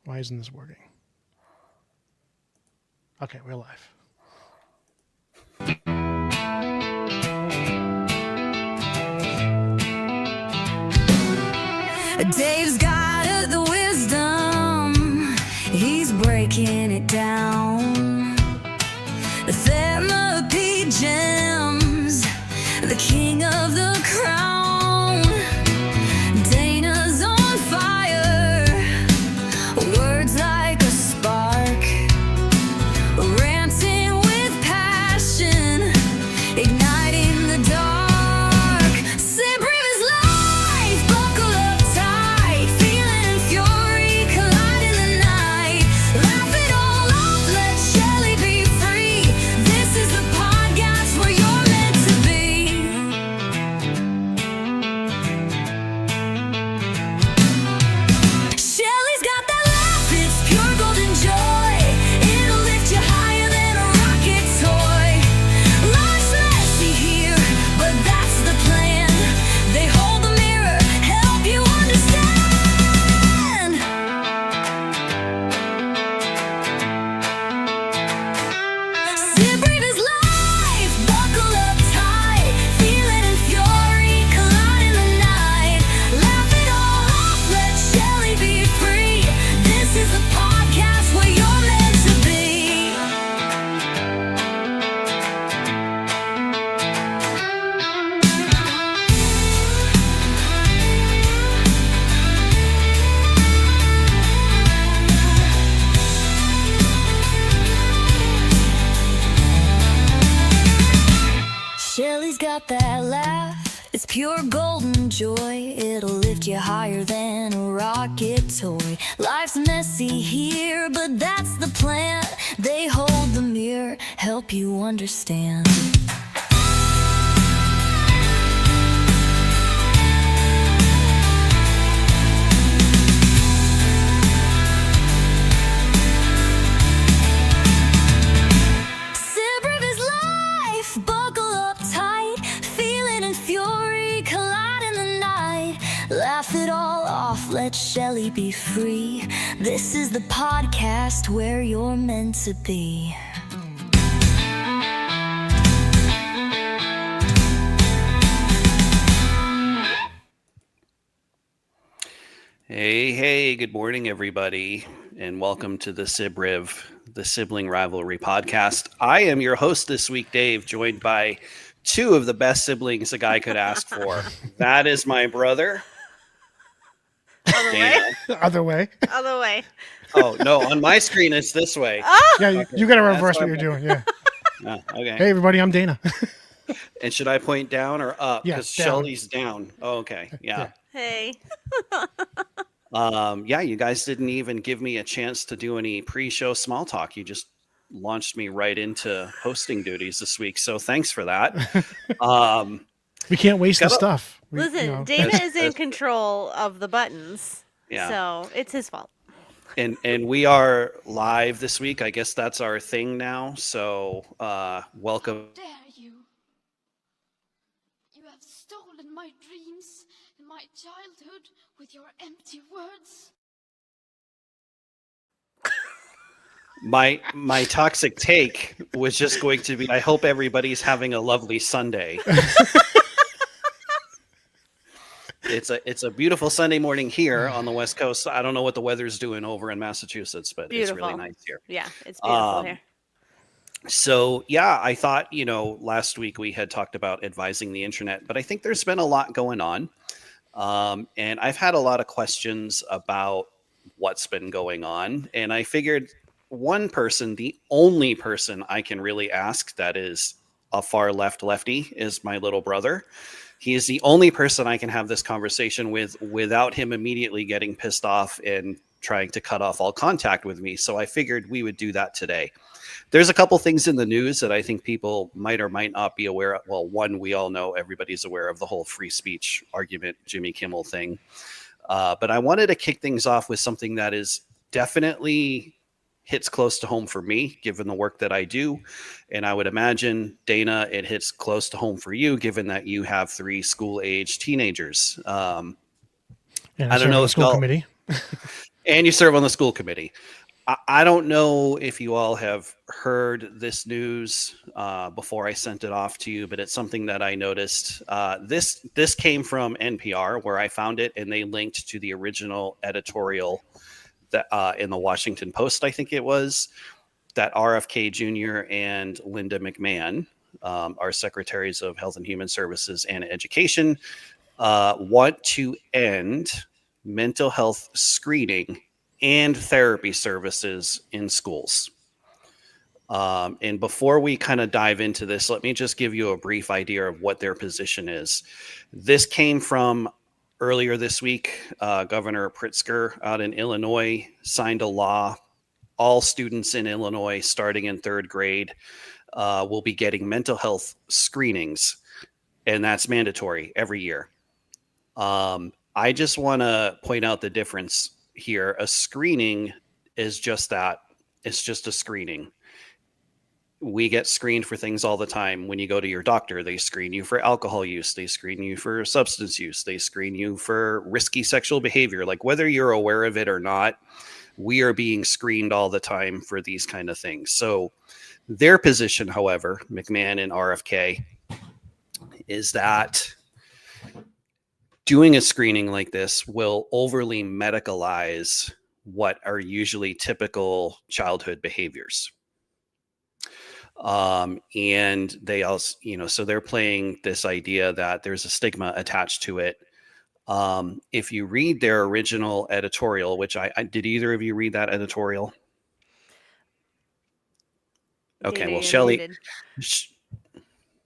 Why isn't this working? Okay, we're live. Dave's got the wisdom. He's breaking it down. The therapy gems. The king of the crown. Dana's on fire. Words like a spark. Ranting with passion. Igniting the dark. Say brave as life. Buckle up tight. Feeling fury. Collide in the night. Laugh it all off. Let Shelly be free. This is the podcast where you're meant to be. Shelly's got that laugh. It's pure golden joy. It'll lift you higher than a rocket toy. Life's messy here, but that's the plan. They hold the mirror, help you understand. Sit brave as life, buckle up tight. Feeling in fury, collide in the night. Laugh it all off, let Shelly be free. This is the podcast where you're meant to be. Shelly's got that laugh, it's pure golden joy. It'll lift you higher than a rocket toy. Life's messy here, but that's the plan. They hold the mirror, help you understand. Sit brave as life, buckle up tight. Feeling in fury, collide in the night. Laugh it all off, let Shelly be free. This is the podcast where you're meant to be. Hey, good morning, everybody, and welcome to the SibRiv, the Sibling Rivalry Podcast. I am your host this week, Dave, joined by two of the best siblings a guy could ask for. That is my brother, Other way. Dana. Other way. Other way. Oh, no, on my screen it's this way. Yeah, you Okay, got to that's reverse why what you're I'm- doing. Yeah. Okay. Hey, everybody, I'm Dana. And should I point down or up? Yeah, Because down. Shelly's down. Oh, okay, yeah. Hey. Yeah, you guys didn't even give me a chance to do any pre-show small talk. You just launched me right into hosting duties this week. So thanks for that. We can't waste the Got a- stuff. We, Listen, know, Dana That's- is in control of the buttons. Yeah. So it's his fault. And we are live this week. I guess that's our thing now. So welcome. Dare you? You have stolen my dreams and my childhood with your empty words. My toxic take was just going to be, I hope everybody's having a lovely Sunday. It's a beautiful Sunday morning here on the West Coast. I don't know what the weather's doing over in Massachusetts, but it's really Beautiful. nice here. Yeah, it's beautiful Um, here. So yeah, I thought, last week we had talked about advising the internet, but I think there's been a lot going on. And I've had a lot of questions about what's been going on. And I figured one person, the only person I can really ask that is a far left lefty, is my little brother. He is the only person I can have this conversation with without him immediately getting pissed off and trying to cut off all contact with me. So I figured we would do that today. There's a couple things in the news that I think people might or might not be aware of. Well, one, we all know everybody's aware of the whole free speech argument, Jimmy Kimmel thing. But I wanted to kick things off with something that is definitely hits close to home for me, given the work that I do. And I would imagine, Dana, it hits close to home for you, given that you have 3 school-age teenagers. And I don't know if school y'all- committee. And you serve on the school committee. I don't know if you all have heard this news before I sent it off to you, but it's something that I noticed. This came from NPR, where I found it, and they linked to the original editorial that in the Washington Post, I think it was, that RFK Jr. and Linda McMahon, our secretaries of Health and Human Services and Education, want to end mental health screening and therapy services in schools. And before we kind of dive into this, let me just give you a brief idea of what their position is. This came from earlier this week. Governor Pritzker out in Illinois signed a law. All students in Illinois, starting in 3rd grade, will be getting mental health screenings, and that's mandatory every year. I just want to point out the difference here. A screening is just that. It's just a screening. We get screened for things all the time. When you go to your doctor, they screen you for alcohol use. They screen you for substance use. They screen you for risky sexual behavior. Like, whether you're aware of it or not, we are being screened all the time for these kind of things. So their position, however, McMahon and RFK, is that doing a screening like this will overly medicalize what are usually typical childhood behaviors. And they also, so they're playing this idea that there's a stigma attached to it. If you read their original editorial, which I did either of you read that editorial? Okay, well, Shelley,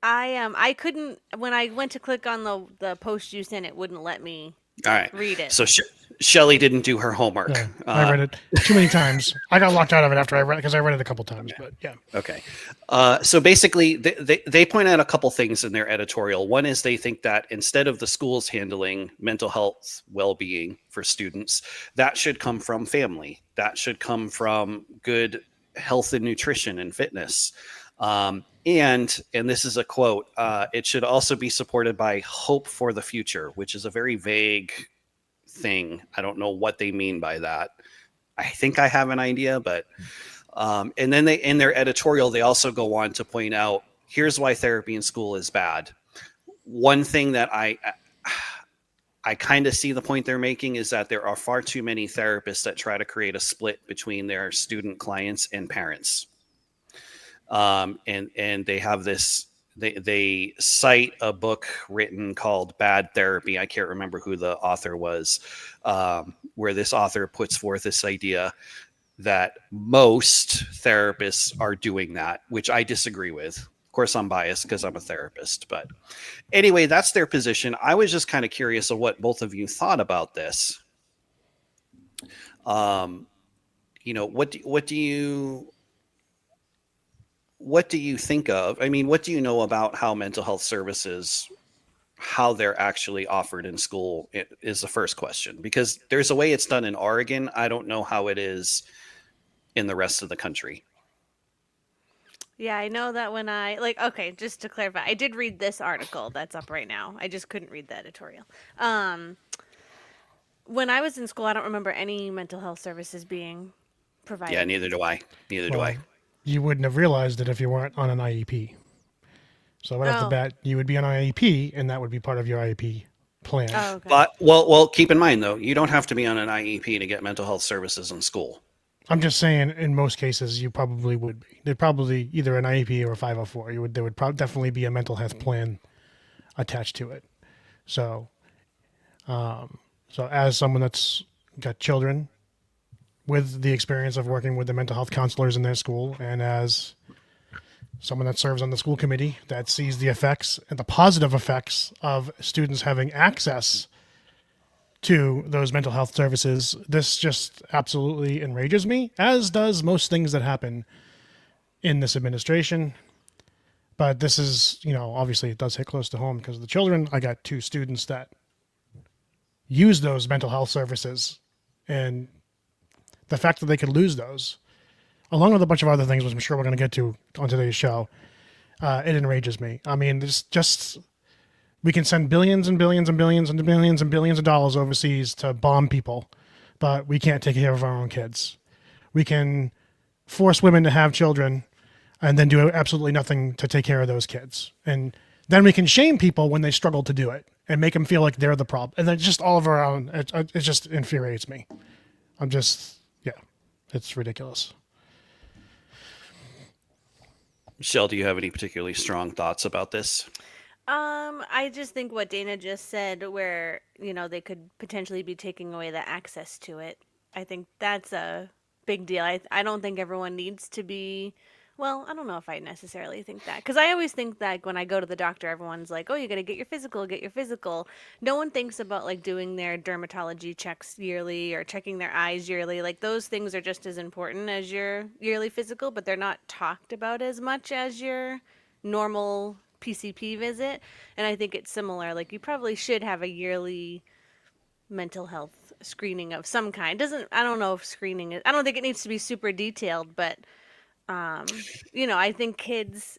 I couldn't, when I went to click on the post you sent, it wouldn't let me all right, read it. So Shelley didn't do her homework. Yeah, I read it too many times. I got locked out of it after I read it, because I read it a couple times. But yeah. Okay. So basically, they point out a couple things in their editorial. One is they think that instead of the schools handling mental health well-being for students, that should come from family. That should come from good health and nutrition and fitness. And this is a quote, it should also be supported by hope for the future, which is a very vague thing. I don't know what they mean by that. I think I have an idea, but and then in their editorial, they also go on to point out, here's why therapy in school is bad. One thing that I kind of see the point they're making is that there are far too many therapists that try to create a split between their student clients and parents. And they have this, they cite a book written called Bad Therapy. I can't remember who the author was, where this author puts forth this idea that most therapists are doing that, which I disagree with. Of course, I'm biased because I'm a therapist, but anyway, that's their position. I was just kind of curious of what both of you thought about this. What do you think of? I mean, what do you know about how mental health services, how they're actually offered in school, is the first question, because there's a way it's done in Oregon. I don't know how it is in the rest of the country. Yeah, I know that when okay, just to clarify, I did read this article that's up right now. I just couldn't read the editorial. When I was in school, I don't remember any mental health services being provided. Yeah, neither do I. Do I. You wouldn't have realized it if you weren't on an IEP. So right off the bat, you would be on an IEP, and that would be part of your IEP plan. Oh, okay. But well, keep in mind though, you don't have to be on an IEP to get mental health services in school. I'm just saying, in most cases, you probably would be. There'd probably either an IEP or a 504. There would definitely be a mental health plan attached to it. So, as someone that's got children with the experience of working with the mental health counselors in their school, and as someone that serves on the school committee that sees the effects and the positive effects of students having access to those mental health services, this just absolutely enrages me, as does most things that happen in this administration. But this is, obviously it does hit close to home because of the children. I got 2 students that use those mental health services, and the fact that they could lose those, along with a bunch of other things, which I'm sure we're going to get to on today's show, it enrages me. I mean, we can send billions and billions and billions and billions and billions of dollars overseas to bomb people, but we can't take care of our own kids. We can force women to have children and then do absolutely nothing to take care of those kids. And then we can shame people when they struggle to do it and make them feel like they're the problem. And then just all of our own, it just infuriates me. Yeah, it's ridiculous. Michelle, do you have any particularly strong thoughts about this? I just think what Dana just said, where, they could potentially be taking away the access to it. I think that's a big deal. I don't think everyone needs to be, well, I don't know if I necessarily think that. Because I always think that when I go to the doctor, everyone's like, oh, you got to get your physical. No one thinks about like doing their dermatology checks yearly or checking their eyes yearly. Like those things are just as important as your yearly physical, but they're not talked about as much as your normal PCP visit. And I think it's similar. Like you probably should have a yearly mental health screening of some kind. I don't know if screening is, I don't think it needs to be super detailed, but I think kids,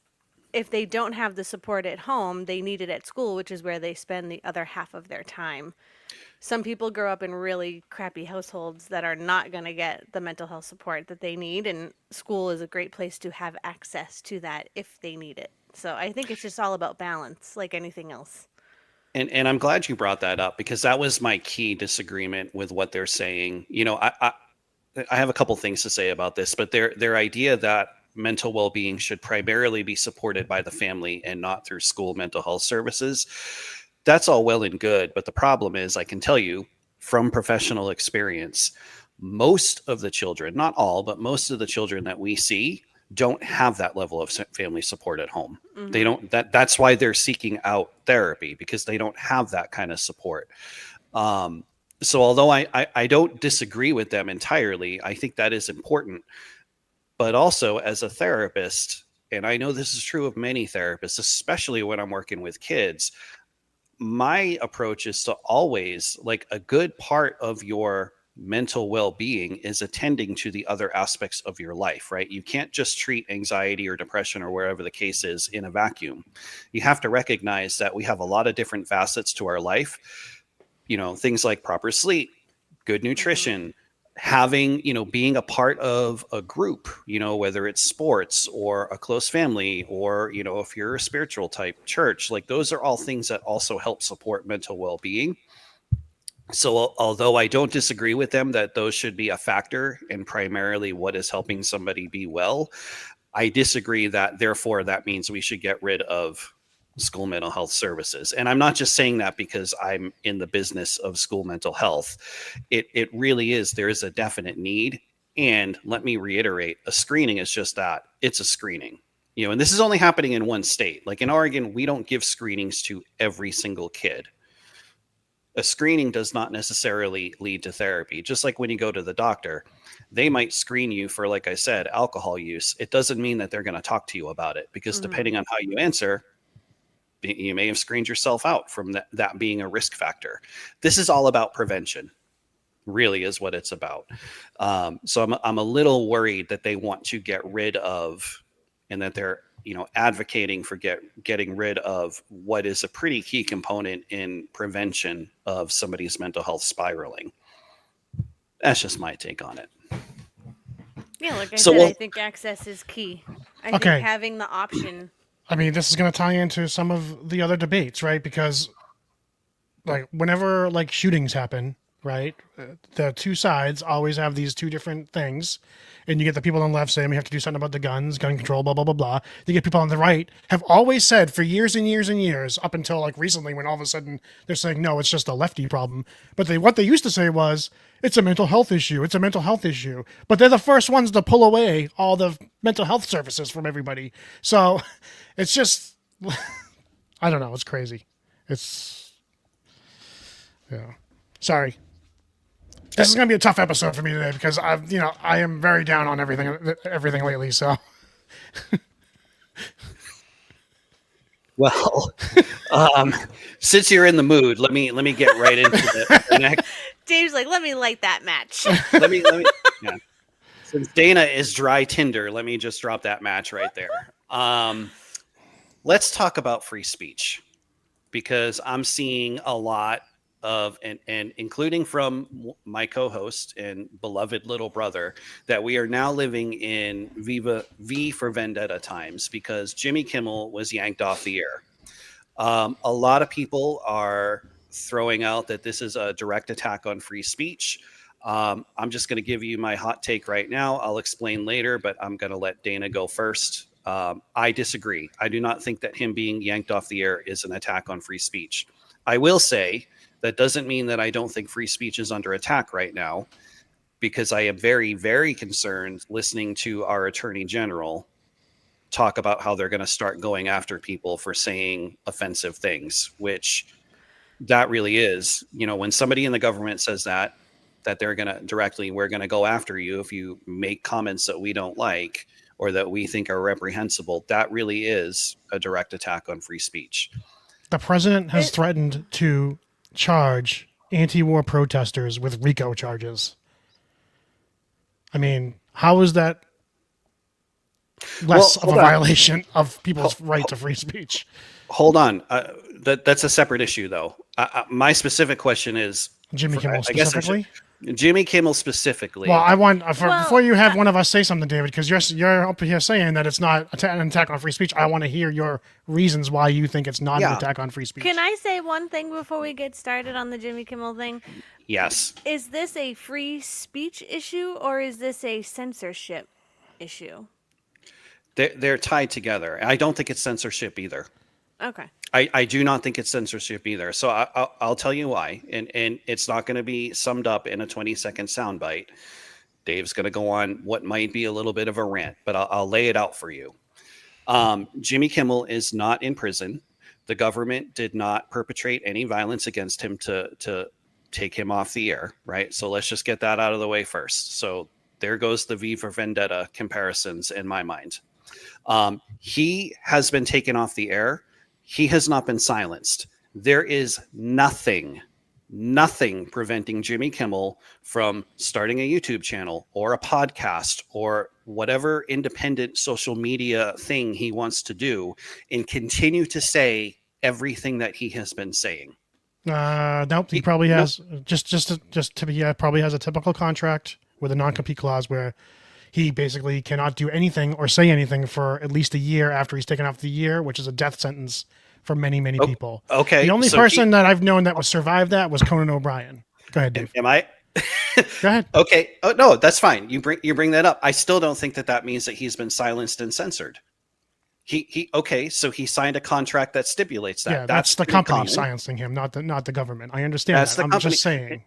if they don't have the support at home, they need it at school, which is where they spend the other half of their time. Some people grow up in really crappy households that are not going to get the mental health support that they need, and school is a great place to have access to that if they need it. So I think it's just all about balance, like anything else. And I'm glad you brought that up, because that was my key disagreement with what they're saying. I have a couple things to say about this, but their idea that mental well-being should primarily be supported by the family and not through school mental health services, that's all well and good. But the problem is, I can tell you from professional experience, most of the children, not all, but most of the children that we see don't have that level of family support at home. Mm-hmm. They don't, that's why they're seeking out therapy, because they don't have that kind of support. So although I don't disagree with them entirely, I think that is important. But also as a therapist, and I know this is true of many therapists, especially when I'm working with kids, my approach is to always, like, a good part of your mental well-being is attending to the other aspects of your life, right? You can't just treat anxiety or depression or wherever the case is in a vacuum. You have to recognize that we have a lot of different facets to our life. Things like proper sleep, good nutrition, having, being a part of a group, whether it's sports or a close family, or, if you're a spiritual type church, like those are all things that also help support mental well-being. So although I don't disagree with them that those should be a factor and primarily what is helping somebody be well, I disagree that therefore that means we should get rid of school mental health services. And I'm not just saying that because I'm in the business of school mental health. It really is. There is a definite need. And let me reiterate, a screening is just that. It's a screening. And this is only happening in one state. Like in Oregon, we don't give screenings to every single kid. A screening does not necessarily lead to therapy. Just like when you go to the doctor, they might screen you for, like I said, alcohol use. It doesn't mean that they're going to talk to you about it, because depending on how you answer, you may have screened yourself out from that being a risk factor. This is all about prevention, really is what it's about. So I'm a little worried that they want to get rid of, and that they're advocating for getting rid of what is a pretty key component in prevention of somebody's mental health spiraling. That's just my take on it. Yeah, like I said, I think access is key. I think having the option. I mean, this is going to tie into some of the other debates, right? Because, like, whenever, like, shootings happen, right, the two sides always have these two different things. And you get the people on the left saying we have to do something about the guns, gun control, blah, blah, blah, blah. You get people on the right have always said for years and years and years, up until, like, recently, when all of a sudden they're saying, no, it's just a lefty problem. But what they used to say was, it's a mental health issue. It's a mental health issue. But they're the first ones to pull away all the mental health services from everybody. So it's just, I don't know. It's crazy. Yeah. Sorry. This is going to be a tough episode for me today, because I am very down on everything lately. So, well, since you're in the mood, let me get right into the next. Dave's like, let me light that match. let me. Yeah. Since Dana is dry tinder, let me just drop that match right there. Let's talk about free speech, because I'm seeing a lot of, and including from my co-host and beloved little brother, that we are now living in V for Vendetta times because Jimmy Kimmel was yanked off the air. A lot of people are throwing out that this is a direct attack on free speech. I'm just going to give you my hot take right now. I'll explain later, but I'm going to let Dana go first. I disagree. I do not think that him being yanked off the air is an attack on free speech. I will say that doesn't mean that I don't think free speech is under attack right now, because I am very, very concerned listening to our attorney general talk about how they're going to start going after people for saying offensive things, which that really is, when somebody in the government says that they're going to directly, we're going to go after you if you make comments that we don't like or that we think are reprehensible. That really is a direct attack on free speech. The president has threatened to charge anti-war protesters with RICO charges. I mean, how is that less of a violation of people's right to free speech? Hold on. That's a separate issue, though. My specific question is Jimmy Kimmel specifically? Jimmy Kimmel specifically. Well, I want before you have one of us say something, David, because you're up here saying that it's not an attack on free speech. I want to hear your reasons why you think it's not an attack on free speech. Can I say one thing before we get started on the Jimmy Kimmel thing? Yes. Is this a free speech issue or is this a censorship issue? They're tied together. I don't think it's censorship either. Okay. I do not think it's censorship either. So I'll tell you why. And it's not going to be summed up in a 20-second soundbite. Dave's going to go on what might be a little bit of a rant, but I'll lay it out for you. Jimmy Kimmel is not in prison. The government did not perpetrate any violence against him to take him off the air, right? So let's just get that out of the way first. So there goes the V for Vendetta comparisons in my mind. He has been taken off the air. He has not been silenced. There is nothing preventing Jimmy Kimmel from starting a YouTube channel or a podcast or whatever independent social media thing he wants to do and continue to say everything that he has been saying. Nope. He probably has probably has a typical contract with a non-compete clause where he basically cannot do anything or say anything for at least a year after he's taken off the year, which is a death sentence for many, many people. Okay. The only person that I've known that was survived that was Conan O'Brien. Go ahead, Dave. Am I? Go ahead. Okay. Oh, no, that's fine. You bring that up. I still don't think that means that he's been silenced and censored. Okay. So he signed a contract that stipulates that. Yeah, that's the company silencing him, not the government. I understand that's that. I'm company. Just saying.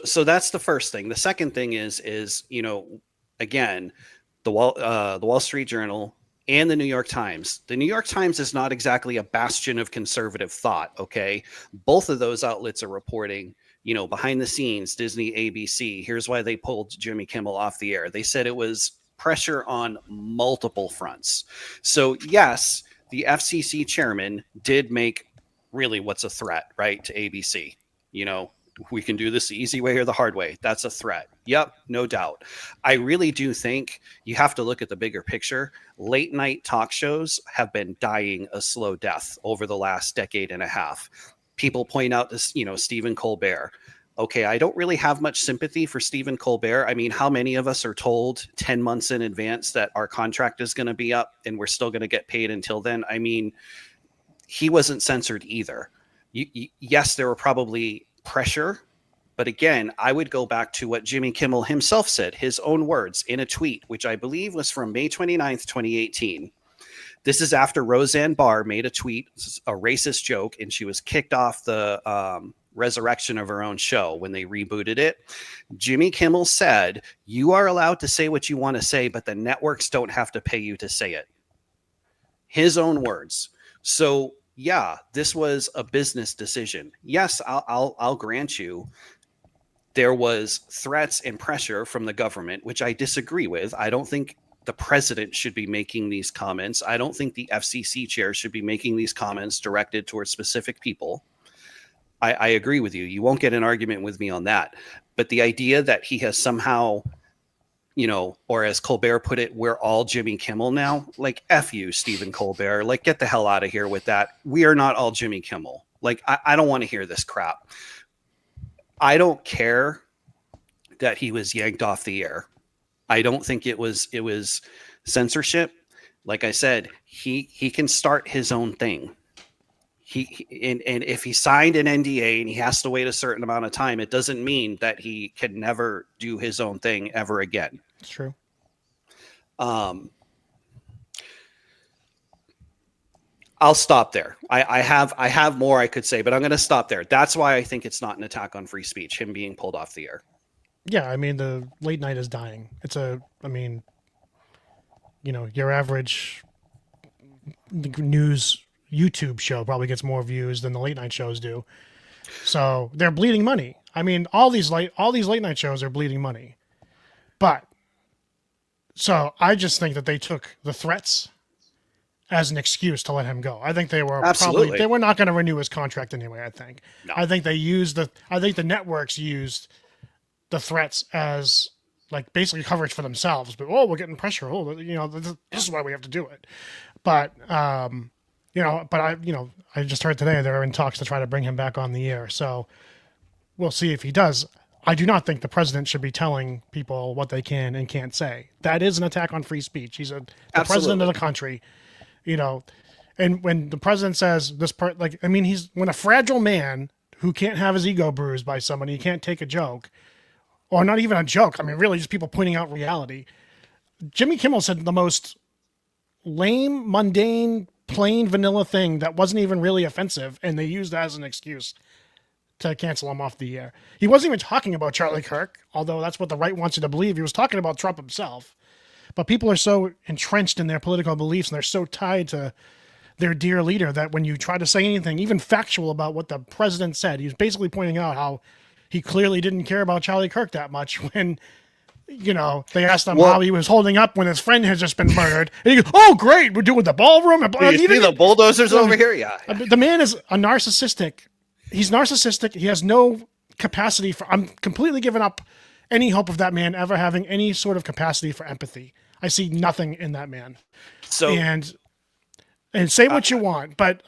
So that's the first thing. The second thing is again, the Wall Street Journal and the New York Times. The New York Times is not exactly a bastion of conservative thought. Okay, both of those outlets are reporting, behind the scenes, Disney, ABC. Here's why they pulled Jimmy Kimmel off the air. They said it was pressure on multiple fronts. So yes, the FCC chairman did make really what's a threat, right, to ABC. We can do this the easy way or the hard way. That's a threat. Yep, no doubt. I really do think you have to look at the bigger picture. Late night talk shows have been dying a slow death over the last decade and a half. People point out this, Stephen Colbert. Okay, I don't really have much sympathy for Stephen Colbert. I mean, how many of us are told 10 months in advance that our contract is going to be up and we're still going to get paid until then? I mean, he wasn't censored either. Yes, there were probably pressure, but again, I would go back to what Jimmy Kimmel himself said, his own words in a tweet, which I believe was from May 29th, 2018. This is after Roseanne Barr made a tweet, a racist joke, and she was kicked off the resurrection of her own show when they rebooted it. Jimmy Kimmel said, "You are allowed to say what you want to say, but the networks don't have to pay you to say it." His own words. So yeah, this was a business decision. Yes, I'll grant you there was threats and pressure from the government, which I disagree with. I don't think the president should be making these comments. I don't think the FCC chair should be making these comments directed towards specific people. I agree with you. You won't get an argument with me on that. But the idea that he has somehow, or as Colbert put it, we're all Jimmy Kimmel now. Like, F you, Stephen Colbert. Like, get the hell out of here with that. We are not all Jimmy Kimmel. Like, I don't want to hear this crap. I don't care that he was yanked off the air. I don't think it was censorship. Like I said, he can start his own thing. And if he signed an NDA and he has to wait a certain amount of time, it doesn't mean that he can never do his own thing ever again. It's true. I'll stop there. I have more I could say, but I'm going to stop there. That's why I think it's not an attack on free speech, him being pulled off the air. Yeah, I mean, the late night is dying. Your average news YouTube show probably gets more views than the late night shows do. So they're bleeding money. I mean, all these late night shows are bleeding money. But so I just think that they took the threats as an excuse to let him go. I think they were Absolutely. they were not going to renew his contract anyway, I think. No. I think the networks used the threats as like basically coverage for themselves. But we're getting pressure. This is why we have to do it. But I just heard today they're in talks to try to bring him back on the air. So we'll see if he does. I do not think the president should be telling people what they can and can't say. That is an attack on free speech. He's the president of the country, and when the president says this part, when a fragile man who can't have his ego bruised by somebody, he can't take a joke, or not even a joke. I mean, really just people pointing out reality. Jimmy Kimmel said the most lame, mundane, plain vanilla thing that wasn't even really offensive, and they used that as an excuse to cancel him off the air. He wasn't even talking about Charlie Kirk, although that's what the right wants you to believe. He was talking about Trump himself. But people are so entrenched in their political beliefs and they're so tied to their dear leader that when you try to say anything, even factual about what the president said, he's basically pointing out how he clearly didn't care about Charlie Kirk that much when, they asked him how he was holding up when his friend had just been murdered. And he goes, "Oh, great, we're doing the ballroom." You see the bulldozers over here? Yeah. The man is a narcissistic. He's narcissistic. He has no capacity for. I'm completely giving up any hope of that man ever having any sort of capacity for empathy. I see nothing in that man. So and say what you want, but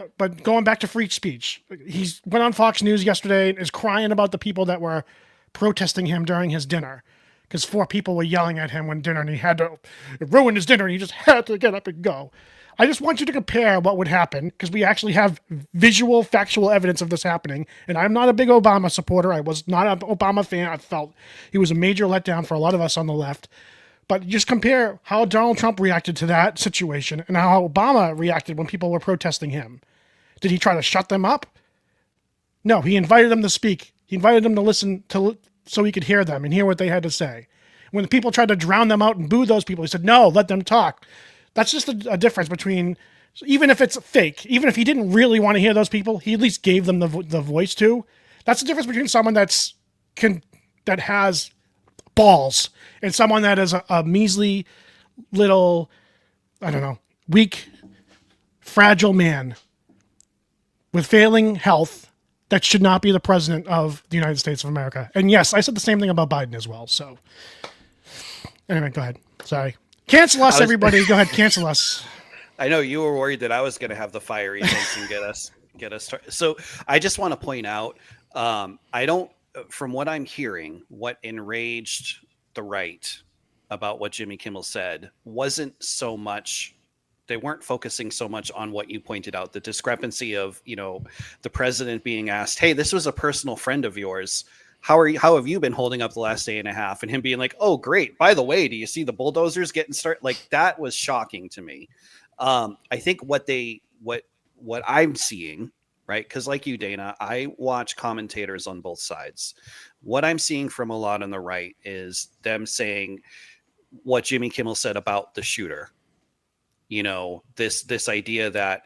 going back to free speech, he went on Fox News yesterday and is crying about the people that were protesting him during his dinner because 4 people were yelling at him when dinner and he had to ruin his dinner and he just had to get up and go. I just want you to compare what would happen because we actually have visual, factual evidence of this happening. And I'm not a big Obama supporter. I was not an Obama fan. I felt he was a major letdown for a lot of us on the left. But just compare how Donald Trump reacted to that situation and how Obama reacted when people were protesting him. Did he try to shut them up? No, he invited them to speak. He invited them to listen so he could hear them and hear what they had to say. When the people tried to drown them out and boo those people, he said, "No, let them talk." That's just a difference between, even if it's fake, even if he didn't really want to hear those people, he at least gave them the voice to. That's the difference between someone that has balls and someone that is a measly little, weak, fragile man with failing health that should not be the president of the United States of America. And yes, I said the same thing about Biden as well. So anyway, go ahead. Sorry. Cancel us, everybody. Go ahead, cancel us. I know you were worried that I was going to have the fiery things and get us started. So I just want to point out, from what I'm hearing, what enraged the right about what Jimmy Kimmel said wasn't so much, they weren't focusing so much on what you pointed out, the discrepancy of, the president being asked, "Hey, this was a personal friend of yours. How have you been holding up the last day and a half?" And him being like, "Oh, great. By the way, do you see the bulldozers getting started?" Like, that was shocking to me. I think what I'm seeing, right? Because like you, Dana, I watch commentators on both sides. What I'm seeing from a lot on the right is them saying what Jimmy Kimmel said about the shooter. This idea that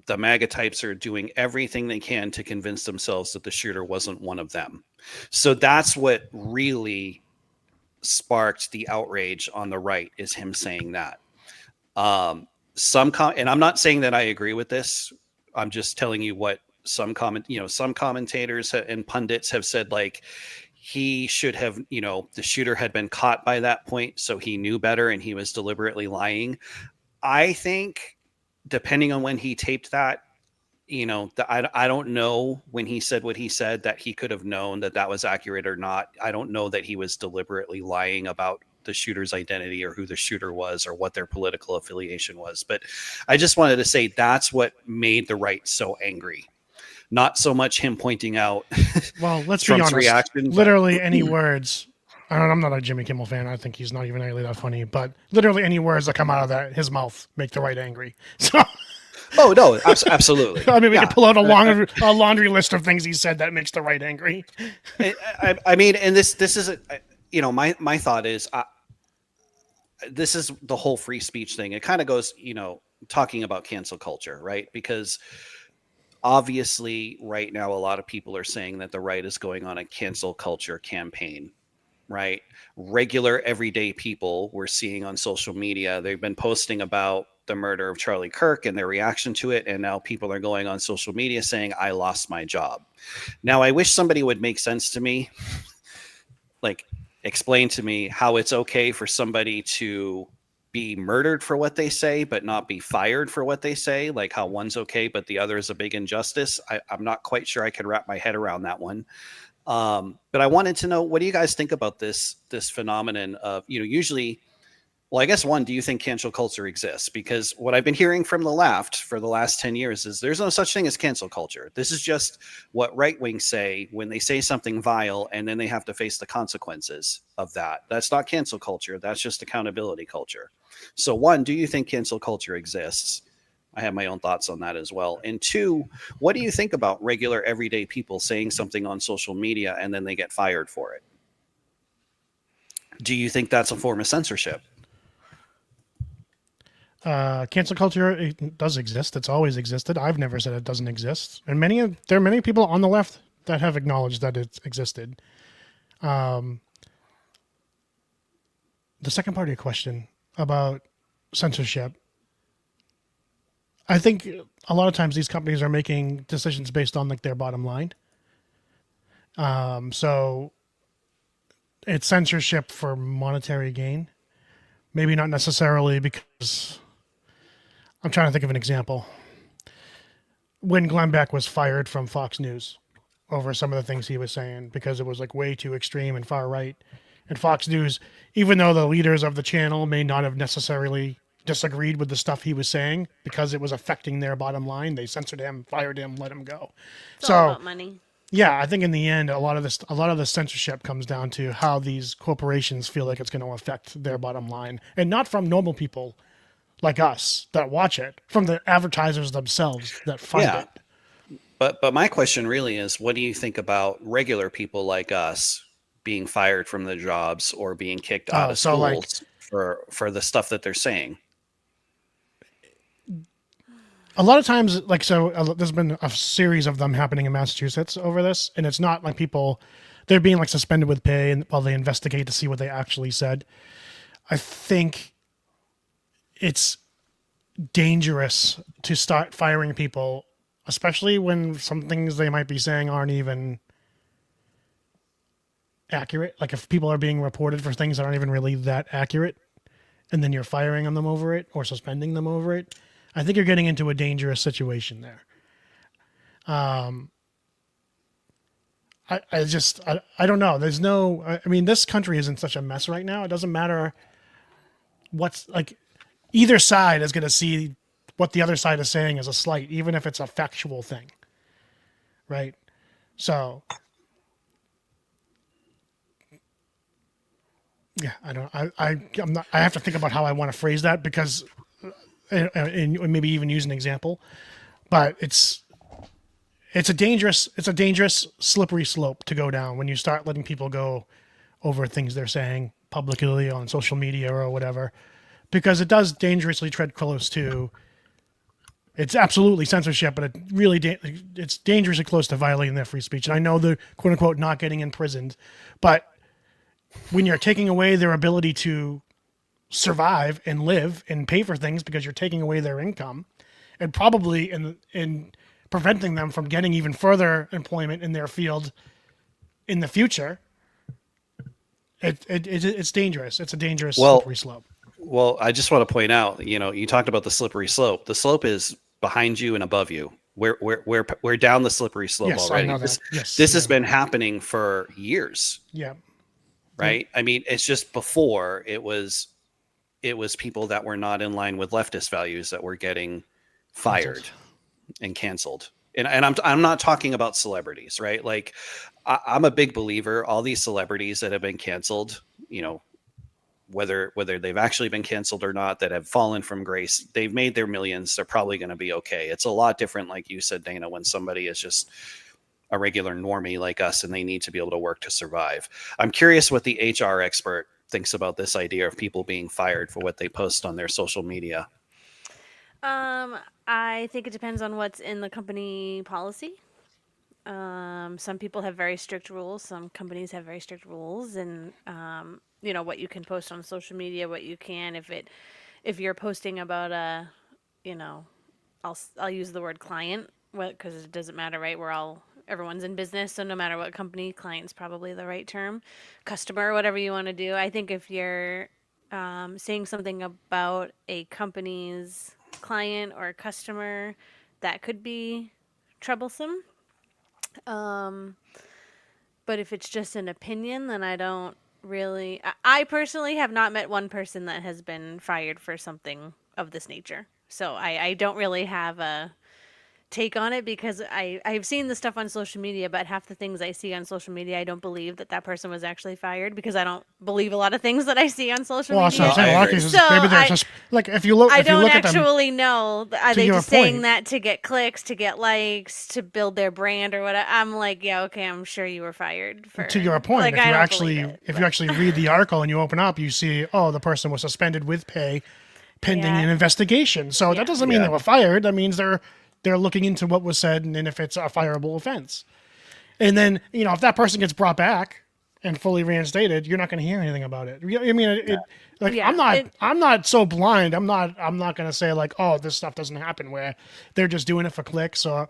the MAGA types are doing everything they can to convince themselves that the shooter wasn't one of them. So that's what really sparked the outrage on the right, is him saying that. And I'm not saying that I agree with this. I'm just telling you what some commentators and pundits have said, like, he should have, the shooter had been caught by that point, so he knew better and he was deliberately lying. I think, depending on when he taped that, I don't know when he said what he said that he could have known that that was accurate or not. I don't know that he was deliberately lying about the shooter's identity or who the shooter was or what their political affiliation was. But I just wanted to say that's what made the right so angry. Not so much him pointing out Well, let's be Trump's honest. reaction. but- Literally any words. I'm not a Jimmy Kimmel fan. I think he's not even really that funny. But literally any words that come out of his mouth make the right angry. So Oh no, absolutely. I mean, we Yeah. could pull out a laundry list of things he said that makes the right angry. I mean, and this is my thought is this is the whole free speech thing. It kind of goes, talking about cancel culture, right? Because obviously right now a lot of people are saying that the right is going on a cancel culture campaign, right? Regular everyday people we're seeing on social media, they've been posting about the murder of Charlie Kirk and their reaction to it, and now people are going on social media saying I lost my job. Now I wish somebody would make sense to me, like explain to me how it's okay for somebody to be murdered for what they say but not be fired for what they say, like how one's okay but the other is a big injustice. I'm not quite sure I can wrap my head around that one. But I wanted to know, what do you guys think about this phenomenon of, usually, well, I guess one, do you think cancel culture exists? Because what I've been hearing from the left for the last 10 years is there's no such thing as cancel culture. This is just what right wings say when they say something vile and then they have to face the consequences of that. That's not cancel culture. That's just accountability culture. So one, do you think cancel culture exists? I have my own thoughts on that as well. And two, what do you think about regular everyday people saying something on social media and then they get fired for it? Do you think that's a form of censorship? Cancel culture, it does exist. It's always existed. I've never said it doesn't exist. And there are many people on the left that have acknowledged that it's existed. The second part of your question about censorship, I think a lot of times these companies are making decisions based on like their bottom line. So it's censorship for monetary gain. Maybe not necessarily because I'm trying to think of an example. When Glenn Beck was fired from Fox News over some of the things he was saying because it was like way too extreme and far right. And Fox News, even though the leaders of the channel may not have necessarily disagreed with the stuff he was saying because it was affecting their bottom line, they censored him, fired him, let him go. It's all about money. Yeah, I think in the end, a lot of the censorship comes down to how these corporations feel like it's going to affect their bottom line, and not from normal people like us that watch it, from the advertisers themselves that fund Yeah. it. But my question really is, what do you think about regular people like us being fired from their jobs or being kicked out of so, like- schools for the stuff that they're saying? A lot of times, there's been a series of them happening in Massachusetts over this, and it's not like they're being like suspended with pay and while they investigate to see what they actually said. I think it's dangerous to start firing people, especially when some things they might be saying aren't even accurate. Like if people are being reported for things that aren't even really that accurate, and then you're firing them over it or suspending them over it. I think you're getting into a dangerous situation there. I don't know. This country is in such a mess right now. It doesn't matter what's like, either side is going to see what the other side is saying as a slight, even if it's a factual thing. Right. So yeah, I'm not, I have to think about how I want to phrase that because, and maybe even use an example, but it's a dangerous slippery slope to go down when you start letting people go over things they're saying publicly on social media or whatever, because it does dangerously tread close to. It's absolutely censorship, but it's dangerously close to violating their free speech. And I know they're quote unquote not getting imprisoned, but when you're taking away their ability to survive and live and pay for things because you're taking away their income and probably in preventing them from getting even further employment in their field in the future, it's dangerous. It's a dangerous slippery slope. Well, I just want to point out, you talked about the slippery slope. The slope is behind you and above you. We're down the slippery slope Yes, I already. know This, that. Yes, this has yeah. been happening for years, Yeah. right? I mean, it's just before it was people that were not in line with leftist values that were getting fired and canceled. And I'm not talking about celebrities, right? Like I'm a big believer. All these celebrities that have been canceled, you know, whether they've actually been canceled or not, that have fallen from grace, they've made their millions. They're probably going to be okay. It's a lot different, like you said, Dana, when somebody is just a regular normie like us and they need to be able to work to survive. I'm curious what the HR expert thinks about this idea of people being fired for what they post on their social media. I think it depends on what's in the company policy. Some people have very strict rules. Some companies have very strict rules, and you know what you can post on social media, what you can. If you're posting about a, you know, I'll use the word client, because it doesn't matter, right? Everyone's in business, so no matter what company, client's probably the right term. Customer, whatever you want to do. I think if you're saying something about a company's client or customer, that could be troublesome. But if it's just an opinion, then I don't really. I personally have not met one person that has been fired for something of this nature. So I don't really have a take on it, because I've seen the stuff on social media, but half the things I see on social media, I don't believe that person was actually fired, because I don't believe a lot of things that I see on social Well, that's what media. I'm saying. A lot of agree. cases, So maybe they're just like if you look. I If you don't look at them, actually know. Are they your just saying point. that to get clicks, to get likes, to build their brand or whatever? I'm like, yeah, okay, I'm sure you were fired for. to your point, Like, if I you don't actually believe it, if but- you actually read the article and you open up, you see, oh, the person was suspended with pay pending Yeah. an investigation. So Yeah. that doesn't mean Yeah. they were fired. That means they're looking into what was said and then if it's a fireable offense. And then, you know, if that person gets brought back and fully reinstated, you're not going to hear anything about it. I mean, like Yeah, I'm not so blind. I'm not going to say like, oh, this stuff doesn't happen, where they're just doing it for clicks, or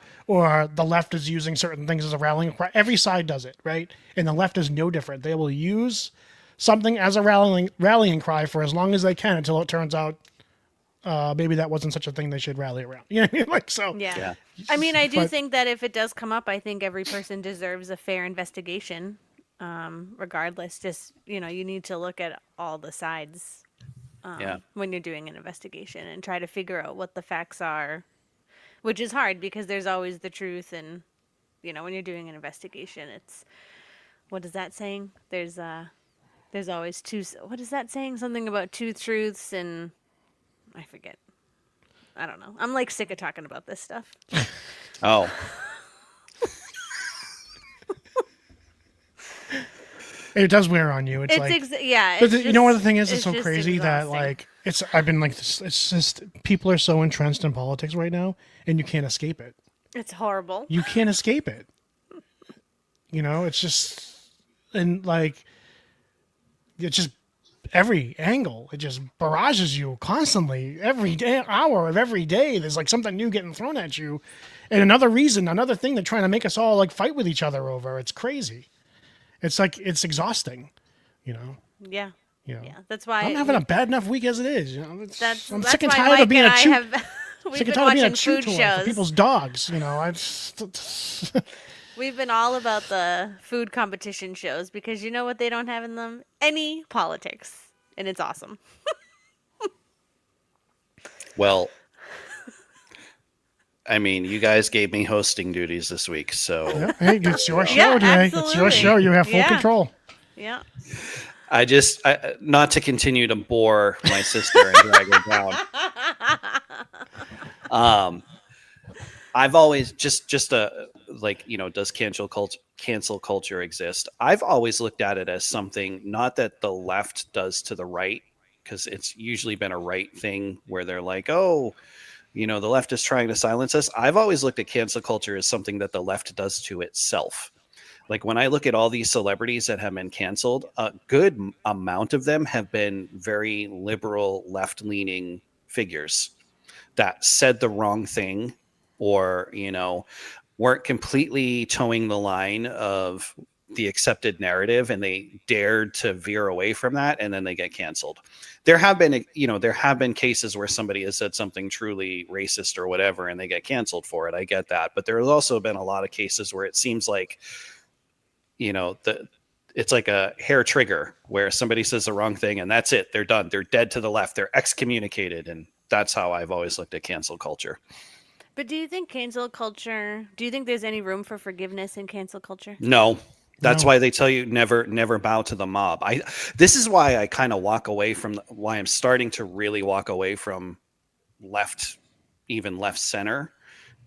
the left is using certain things as a rallying cry. Every side does it, right? And the left is no different. They will use something as a rallying cry for as long as they can until it turns out maybe that wasn't such a thing they should rally around. You know what I mean? Like, so Yeah. Yeah. I mean, I do But- think that if it does come up, I think every person deserves a fair investigation. Regardless, just, you know, you need to look at all the sides Yeah. when you're doing an investigation and try to figure out what the facts are, which is hard because there's always the truth. And, you know, when you're doing an investigation, it's, what is that saying? There's always what is that saying? Something about two truths, and I forget. I don't know. I'm like sick of talking about this stuff. Oh, it does wear on you. It's like, yeah. but it's you know what the just- thing is? It's so just crazy that exhausting. like I've been like this. It's just people are so entrenched in politics right now, and you can't escape it. It's horrible. You can't escape it. You know, it's just, and like it's just every angle. It just barrages you constantly. Every day, hour of every day, there's like something new getting thrown at you, and another thing they're trying to make us all like fight with each other over. It's crazy. It's like it's exhausting. You know. Yeah. You know. Yeah. That's why I'm having a bad enough week as it is. You know, I'm sick and why tired Mike of being and a I chew. have we've Sick and been tired of being a watching chew food toy for shows. people's dogs. You know, We've been all about the food competition shows because you know what they don't have in them? Any politics. And it's awesome. well, I mean, you guys gave me hosting duties this week, so hey, it's your show Yeah, today. It's your absolutely. show. You have full Yeah. control. Yeah. not to continue to bore my sister and drag her down. I've always just like, you know, does cancel culture exist? I've always looked at it as something not that the left does to the right, because it's usually been a right thing where they're like, oh, you know, the left is trying to silence us. I've always looked at cancel culture as something that the left does to itself. Like when I look at all these celebrities that have been canceled, a good amount of them have been very liberal, left-leaning figures that said the wrong thing, or, you know, weren't completely towing the line of the accepted narrative and they dared to veer away from that, and then they get canceled. There have been cases where somebody has said something truly racist or whatever and they get canceled for it. I get that. But there has also been a lot of cases where it seems like, it's like a hair trigger where somebody says the wrong thing and that's it. They're done. They're dead to the left. They're excommunicated. And that's how I've always looked at cancel culture. But do you think there's any room for forgiveness in cancel culture? No. That's No. why they tell you never bow to the mob. This is why I kind of walk away from why I'm starting to really walk away from left, even left center,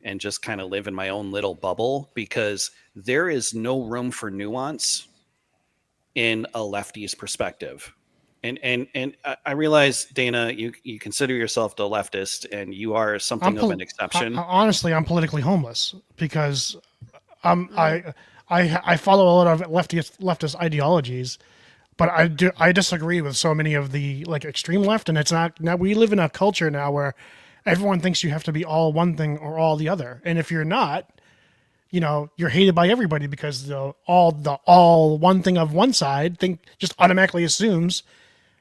and just kind of live in my own little bubble, because there is no room for nuance in a lefty's perspective. And I realize, Dana, you consider yourself the leftist and you are something of an exception. Honestly, I'm politically homeless because I follow a lot of leftist ideologies, but I disagree with so many of the like extreme left, and it's not now. We live in a culture now where everyone thinks you have to be all one thing or all the other, and if you're not, you're hated by everybody because the all one thing of one side just automatically assumes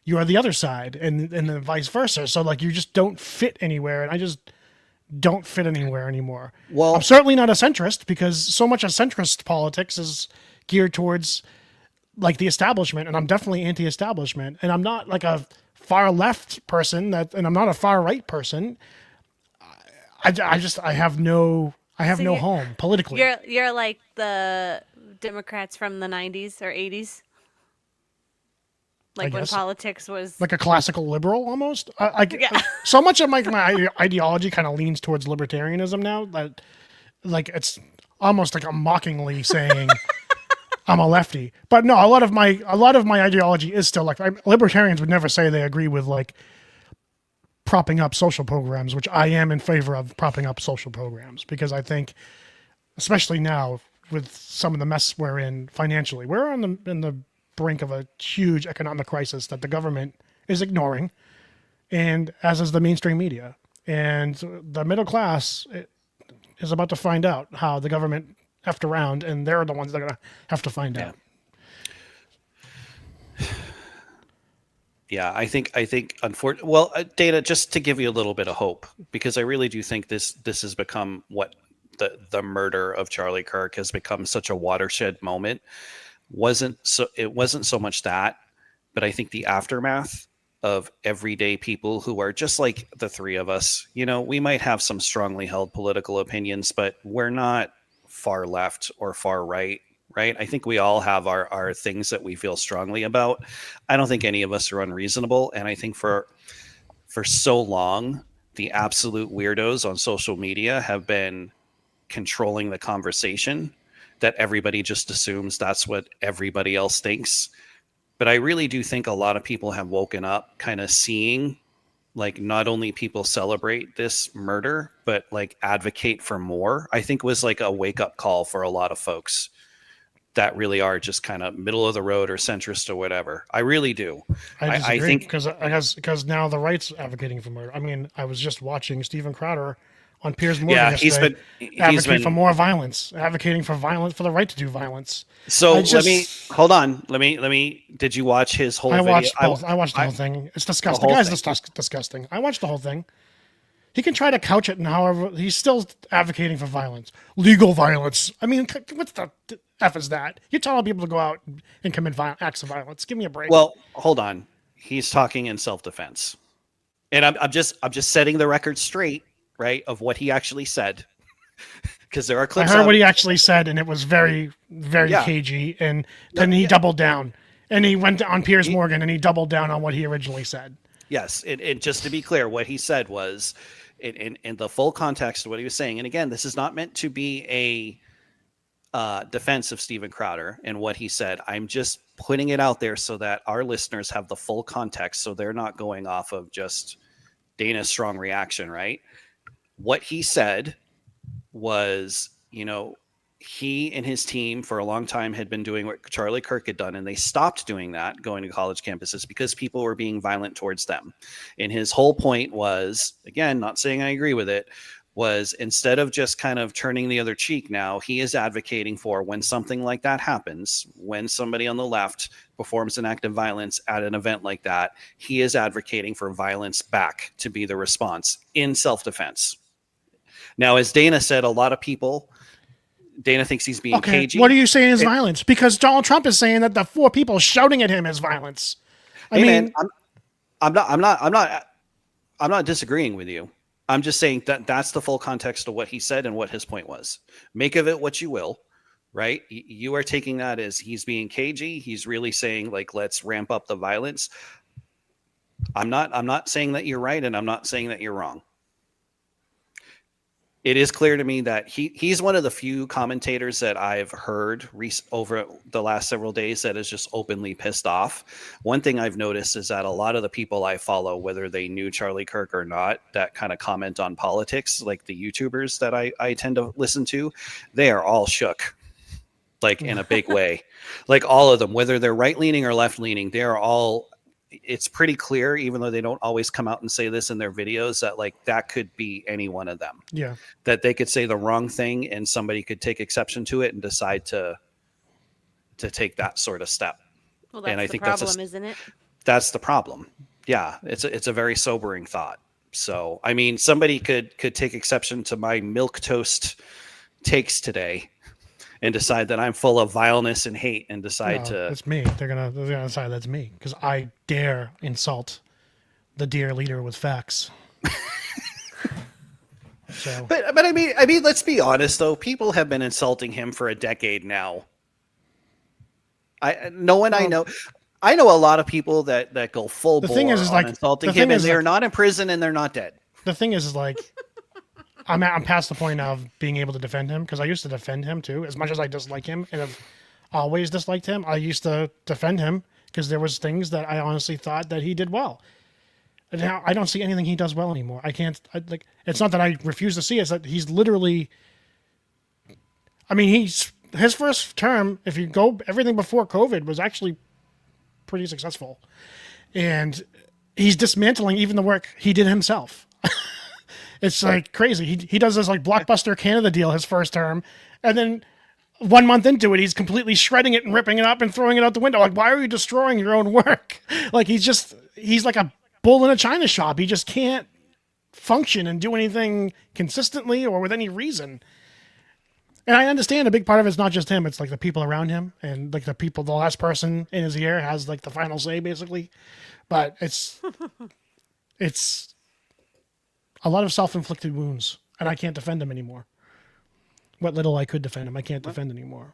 you are the other side, and then vice versa. So like you just don't fit anywhere, and I just don't fit anywhere anymore. Well, I'm certainly not a centrist because so much of centrist politics is geared towards like the establishment, and I'm definitely anti-establishment, and I'm not like a far left person and I'm not a far right person. I have no home politically. You're like the Democrats from the 90s or 80s. Like when guess. politics was Like a classical liberal almost. Yeah. So much of my ideology kind of leans towards libertarianism now that like it's almost like I'm mockingly saying I'm a lefty. But no, a lot of my ideology is still like libertarians would never say they agree with like propping up social programs, which I am in favor of propping up social programs because I think, especially now with some of the mess we're in financially, we're in the brink of a huge economic crisis that the government is ignoring, and as is the mainstream media. And the middle class is about to find out how the government effed around, and they're the ones that are going to have to find out. Yeah, I think unfortunately, well, Dana, just to give you a little bit of hope, because I really do think this has become what the murder of Charlie Kirk has become such a watershed moment. It wasn't so much that, but I think the aftermath of everyday people who are just like the three of us. We might have some strongly held political opinions, but we're not far left or far right. Right. I think we all have our things that we feel strongly about. I don't think any of us are unreasonable. And I think for so long, the absolute weirdos on social media have been controlling the conversation, that everybody just assumes that's what everybody else thinks. But I really do think a lot of people have woken up kind of seeing like not only people celebrate this murder, but like advocate for more. I think was like a wake up call for a lot of folks that really are just kind of middle of the road or centrist or whatever. I really do. I think because now the right's advocating for murder. I mean, I was just watching Steven Crowder on Piers Morgan yeah, yesterday, he's advocating been for more violence, advocating for violence, for the right to do violence. So let me hold on. Let me. Did you watch his whole? I video? watched both. I watched the whole thing. It's disgusting. The guy's disgusting. I watched the whole thing. He can try to couch it, and however he's still advocating for violence, legal violence. I mean, what's the f is that? You're telling people to go out and commit acts of violence. Give me a break. Well, hold on. He's talking in self-defense, and I'm just setting the record straight, right, of what he actually said, because there are clips. I heard what he actually said, and it was very, very cagey. And then he doubled down, and he went on Piers Morgan, and he doubled down on what he originally said. Yes, and just to be clear, what he said was, in the full context of what he was saying, and again, this is not meant to be a defense of Steven Crowder and what he said. I'm just putting it out there so that our listeners have the full context, so they're not going off of just Dana's strong reaction, right? What he said was, he and his team for a long time had been doing what Charlie Kirk had done, and they stopped doing that, going to college campuses, because people were being violent towards them. And his whole point was, again, not saying I agree with it, was instead of just kind of turning the other cheek now, he is advocating for when something like that happens, when somebody on the left performs an act of violence at an event like that, he is advocating for violence back to be the response in self-defense. Now, as Dana said, a lot of people, Dana thinks he's being Okay, cagey. what are you saying is violence? Because Donald Trump is saying that the 4 people shouting at him is violence. I Hey, mean, man, I'm not disagreeing with you. I'm just saying that that's the full context of what he said and what his point was. Make of it what you will, right? You are taking that as he's being cagey. He's really saying like, let's ramp up the violence. I'm not saying that you're right, and I'm not saying that you're wrong. It is clear to me that he's one of the few commentators that I've heard over the last several days that is just openly pissed off. One thing I've noticed is that a lot of the people I follow, whether they knew Charlie Kirk or not, that kind of comment on politics, like the YouTubers that I tend to listen to, they are all shook, like in a big way. Like all of them, whether they're right-leaning or left-leaning, they're all... It's pretty clear, even though they don't always come out and say this in their videos, that like that could be any one of them. yeah. That they could say the wrong thing and somebody could take exception to it and decide to take that sort of step. Well, that's And I the think problem, isn't it? that's the problem. Yeah, it's a very sobering thought. So, I mean, somebody could take exception to my milk toast takes today and decide that I'm full of vileness and hate and decide to... It's me. They're gonna decide that's me because I dare insult the dear leader with facts. So, But I mean, let's be honest though. People have been insulting him for a decade now. I know a lot of people that go full The bore thing is on like- insulting the thing him, and is, they're like- not in prison and they're not dead. the thing is like, I'm past the point of being able to defend him because I used to defend him too. As much as I dislike him and have always disliked him, I used to defend him because there was things that I honestly thought that he did well. And now I don't see anything he does well anymore. Like, it's not that I refuse to see it, it's that he's literally, I mean, his first term, if you go everything before COVID, was actually pretty successful. And he's dismantling even the work he did himself. It's like crazy. He does this like Blockbuster Canada deal his first term, and then 1 month into it, he's completely shredding it and ripping it up and throwing it out the window. Like, why are you destroying your own work? Like, he's like a bull in a china shop. He just can't function and do anything consistently or with any reason. And I understand a big part of it's not just him. It's like the people around him and like the last person in his ear has like the final say basically. But it's a lot of self-inflicted wounds, and I can't defend him anymore. What little I could defend him, I can't defend anymore.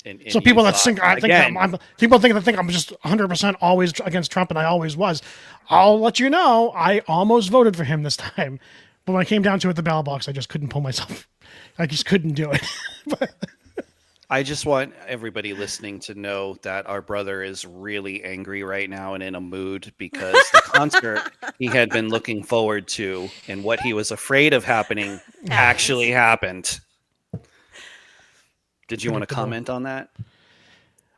And So people you that thought, think people think I'm just 100% always against Trump, and I always was. I'll let you know, I almost voted for him this time, but when I came down to it at the ballot box, I just couldn't pull myself. I just couldn't do it. I just want everybody listening to know that our brother is really angry right now and in a mood because the concert he had been looking forward to and what he was afraid of happening actually happened. Did you want to comment on that?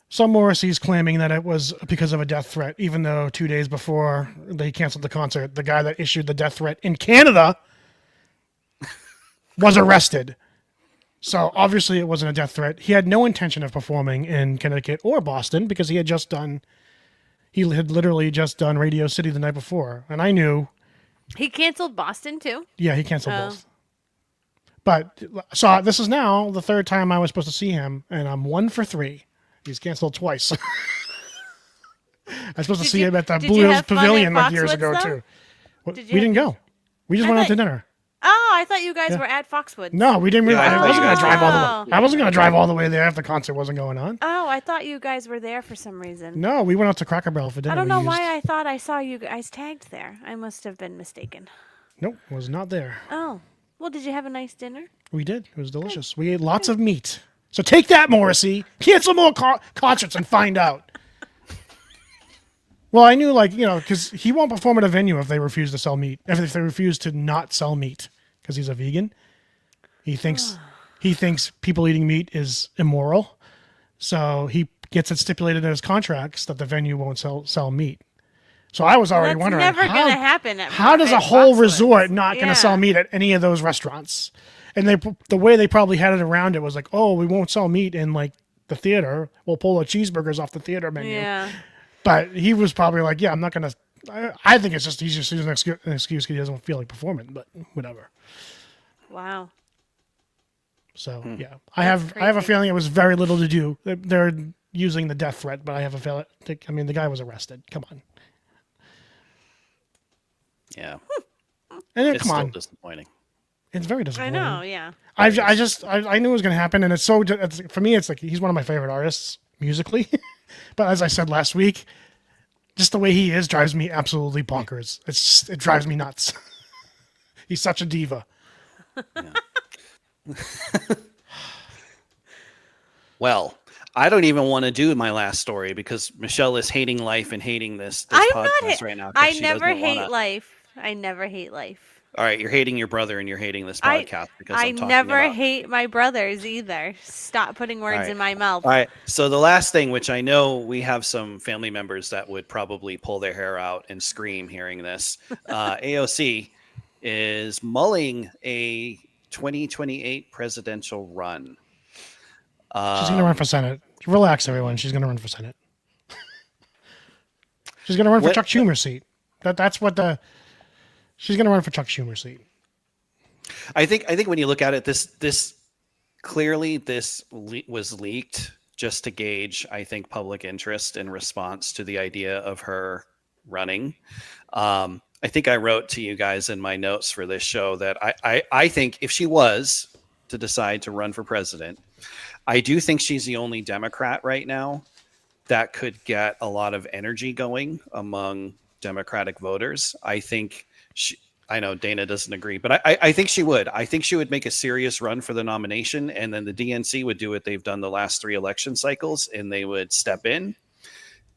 So Morrissey's claiming that it was because of a death threat, even though 2 days before they canceled the concert, the guy that issued the death threat in Canada was arrested. So obviously it wasn't a death threat. He had no intention of performing in Connecticut or Boston because he had literally just done Radio City the night before. And I knew, He canceled Boston too. yeah, he canceled Oh. both. But so this is now the third time I was supposed to see him, and I'm 1 for 3. He's canceled twice. I was supposed to see him at the did Blue you Hills have fun at Pavilion like years Foxwoods, ago though? too. We Did you didn't go. We just I went out thought- to dinner. Oh, I thought you guys were at Foxwoods. No, we didn't. Yeah, I I thought wasn't you going guys to drive all the were. way. I wasn't going to drive all the way there if the concert wasn't going on. Oh, I thought you guys were there for some reason. No, we went out to Cracker Barrel for dinner. I don't We know used- why I thought I saw you guys tagged there. I must have been mistaken. Nope, was not there. Oh, well, did you have a nice dinner? We did. It was delicious. We ate lots of meat. So take that, Morrissey. Cancel more concerts and find out. Well, I knew, because he won't perform at a venue if they refuse to sell meat. If they refuse to not sell meat, because he's a vegan. He thinks people eating meat is immoral. So he gets it stipulated in his contracts that the venue won't sell meat. So I was already That's wondering never how, gonna happen at how does a at whole Foxwoods. resort not going to sell Yeah. meat at any of those restaurants? And the way they probably had it around it was like, oh, we won't sell meat in like the theater. We'll pull the cheeseburgers off the theater menu. Yeah. But he was probably like, yeah, I'm not going to. I think it's just he's just using an excuse because he doesn't feel like performing. But whatever. Wow. So Hmm. yeah, I have a crazy. feeling it was very little to do. They're using the death threat, but I have a feeling. I mean, the guy was arrested. Come on, Yeah, and then, it's come still on, disappointing. it's very I disappointing. know. Yeah. I knew it was going to happen, and it's so for me. It's like he's one of my favorite artists musically, but as I said last week, just the way he is drives me absolutely bonkers. It drives me nuts. He's such a diva. Well, I don't even want to do my last story because Michelle is hating life and hating this I'm podcast not. right now. 'cause I she never doesn't hate wanna- life. I never hate life. All right, you're hating your brother and you're hating this I podcast because I I'm talking never about. hate my brothers either. Stop putting words Alright. in my mouth. All right. So the last thing, which I know we have some family members that would probably pull their hair out and scream hearing this, AOC is mulling a 2028 presidential run. She's going to run for Senate. Relax, everyone. She's going to run for Senate. She's going to run for What- Chuck Schumer's seat. That's what the. She's going to run for Chuck Schumer's seat. I think when you look at it, this clearly was leaked just to gauge, I think, public interest in response to the idea of her running. I think I wrote to you guys in my notes for this show that I think if she was to decide to run for president, I do think she's the only Democrat right now that could get a lot of energy going among Democratic voters. I think I know Dana doesn't agree, but I think she would. I think she would make a serious run for the nomination, and then the DNC would do what they've done the last 3 election cycles, and they would step in.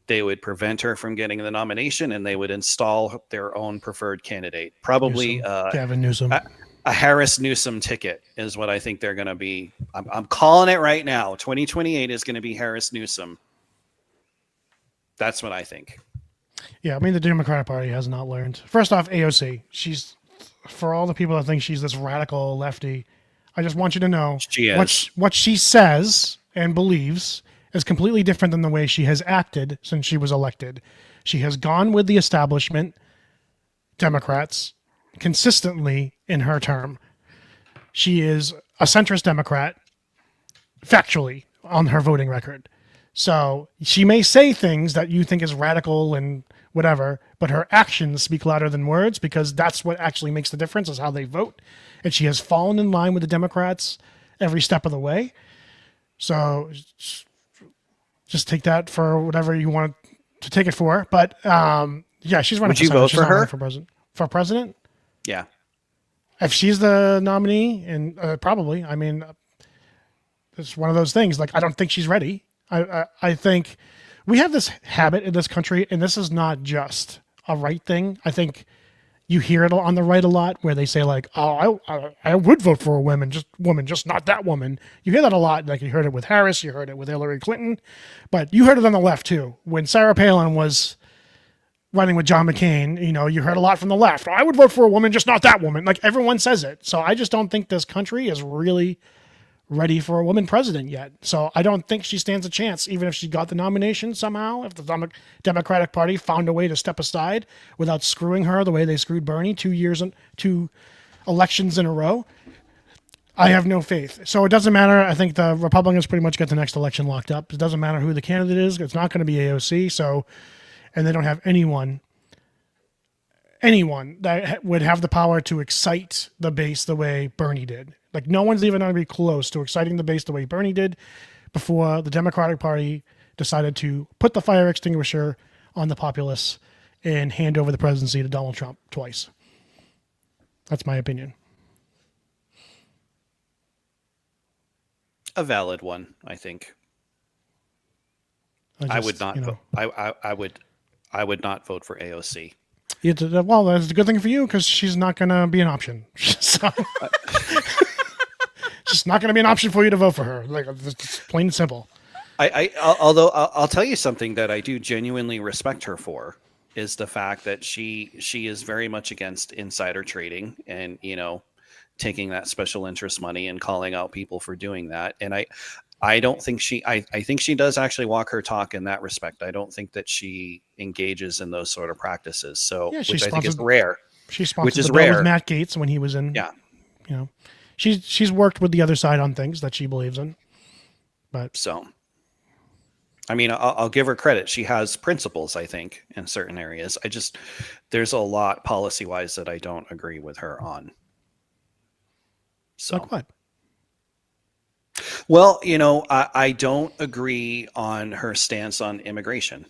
They would prevent her from getting the nomination, and they would install their own preferred candidate. Probably Gavin Newsom. a Harris Newsom ticket is what I think they're going to be. I'm calling it right now. 2028 is going to be Harris Newsom. That's what I think. Yeah, I mean, the Democratic Party has not learned. First off, AOC. She's, for all the people that think she's this radical lefty, I just want you to know She is. what she says and believes is completely different than the way she has acted since she was elected. She has gone with the establishment, Democrats, consistently in her term. She is a centrist Democrat, factually, on her voting record. So she may say things that you think is radical and whatever, but her actions speak louder than words because that's what actually makes the difference is how they vote. And she has fallen in line with the Democrats every step of the way. So just take that for whatever you want to take it for. But yeah, she's running Would you Senate. vote She's for not running her? for president? For president? Yeah. If she's the nominee, and probably, I mean, it's one of those things. Like, I don't think she's ready. I think we have this habit in this country, and this is not just a right thing. I think you hear it on the right a lot, where they say like, "Oh, I would vote for a woman, just not that woman." You hear that a lot. Like you heard it with Harris, you heard it with Hillary Clinton, but you heard it on the left too. When Sarah Palin was running with John McCain, you know, you heard a lot from the left. I would vote for a woman, just not that woman. Like everyone says it. So I just don't think this country is really ready for a woman president yet. So I don't think she stands a chance, even if she got the nomination somehow, if the Democratic Party found a way to step aside without screwing her the way they screwed Bernie 2 elections in a row. I have no faith. So it doesn't matter. I think the Republicans pretty much get the next election locked up. It doesn't matter who the candidate is. It's not going to be AOC. So, and they don't have anyone that would have the power to excite the base the way Bernie did. Like no one's even going to be close to exciting the base the way Bernie did before the Democratic Party decided to put the fire extinguisher on the populace and hand over the presidency to Donald Trump twice. That's my opinion. A valid one, I think. I would not. I would not vote for AOC. Well, that's a good thing for you because she's not going to be an option. So, she's not going to be an option for you to vote for her. Like it's plain and simple. Although I'll tell you something that I do genuinely respect her for is the fact that she is very much against insider trading and, taking that special interest money and calling out people for doing that. And I don't think I think she does actually walk her talk in that respect. I don't think that she engages in those sort of practices. So, Yeah, she which I think is sponsored- rare. She sponsored Which is the bill rare. with Matt Gates when he was in. Yeah. She's worked with the other side on things that she believes in. But So, I mean, I'll give her credit. She has principles, I think, in certain areas. There's a lot policy wise that I don't agree with her on. So, like what? well, I don't agree on her stance on immigration.